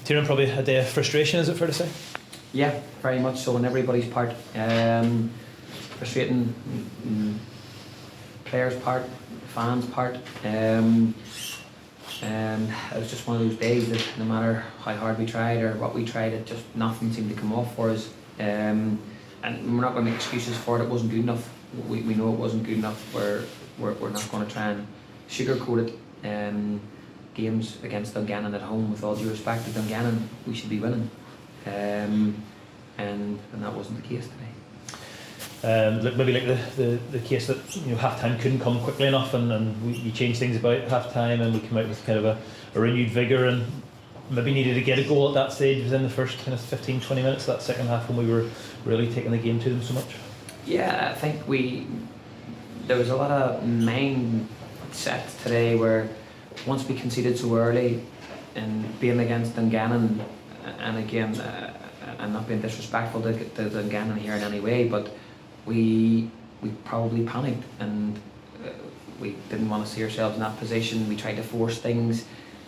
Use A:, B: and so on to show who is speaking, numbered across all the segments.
A: Tiernan, probably a day of frustration, is it fair to say?
B: Yeah, very much so on everybody's part. Frustrating, players' part, fans' part. It was just one of those days that no matter how hard we tried or what we tried, it just nothing seemed to come off for us. And we're not going to make excuses for it. It wasn't good enough. We know it wasn't good enough. We're not going to try and sugarcoat it. Games against Dungannon at home, with all due respect to Dungannon, we should be winning. And that wasn't the case today.
A: Maybe like the case that half time couldn't come quickly enough, and you changed things about at half time, and we came out with kind of a renewed vigour, and maybe needed to get a goal at that stage within the first kind of 15-20 minutes of that second half when we were really taking the game to them so much.
B: Yeah, I think there was a lot of mindset today where once we conceded so early, and being against Dungannon, and again, I'm not being disrespectful to Dungannon here in any way, but we probably panicked, and we didn't want to see ourselves in that position. We tried to force things,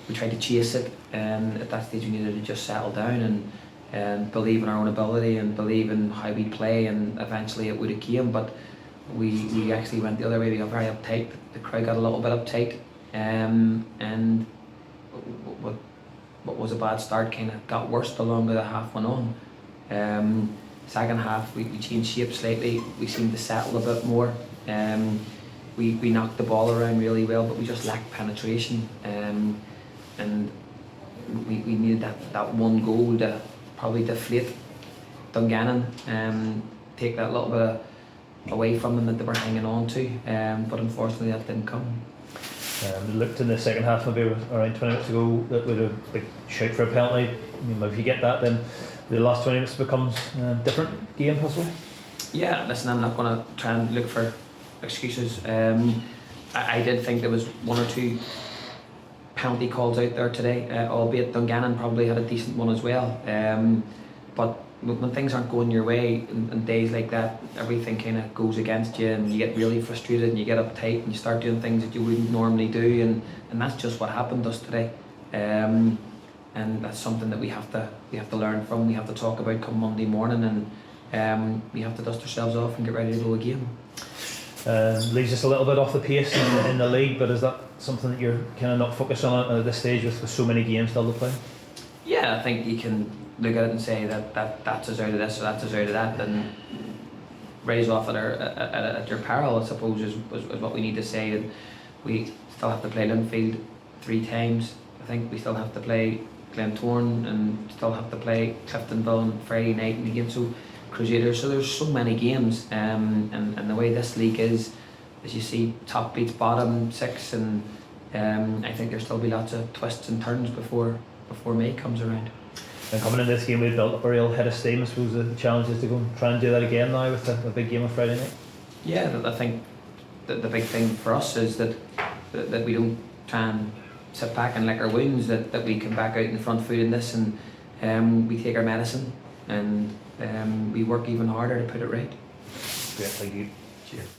B: we tried to chase it, and at that stage we needed to just settle down and believe in our own ability and believe in how we play, and eventually it would have came. But we actually went the other way. We got very uptight. The crowd got a little bit uptight, and what was a bad start kind of got worse the longer the half went on. Second half we changed shape slightly. We seemed to settle a bit more. We knocked the ball around really well, but we just lacked penetration. And we needed that one goal to probably deflate Dungannon, take that little bit away from them that they were hanging on to. But unfortunately that didn't come.
A: Looked in the second half, maybe around 20 minutes ago, that with a big shout for a penalty. I mean, if you get that, then the last 20 minutes becomes a different game, possibly. Yeah,
B: listen, I'm not going to try and look for excuses. I did think there was one or two penalty calls out there today, albeit Dungannon probably had a decent one as well. But when things aren't going your way in days like that, everything kind of goes against you, and you get really frustrated and you get uptight and you start doing things that you wouldn't normally do, and that's just what happened to us today. And that's something that we have to learn from. We have to talk about come Monday morning, and we have to dust ourselves off and get ready to go again.
A: Leaves us a little bit off the pace in the league, but is that something that you're kind of not focused on at this stage with so many games still to play?
B: Yeah, I think you can look at it and say that's us out of this or that's us out of that, and raise off at your peril, I suppose, is what we need to say. And we still have to play Linfield 3 times. I think we still have to play Glentoran, and still have to play Cliftonville on Friday night in the game. So Crusaders. So there's so many games, and the way this league is, as you see, top beats bottom 6, and I think there'll still be lots of twists and turns before May comes around.
A: And coming in this game, we've built up a real head of steam. I suppose the challenge is to go and try and do that again now with a big game on Friday night.
B: Yeah, I think that the big thing for us is that we don't try and sit back and lick our wounds, that we come back out in the front foot in this, and we take our medicine, and we work even harder to put it right.
A: Great, thank you.
B: Cheers.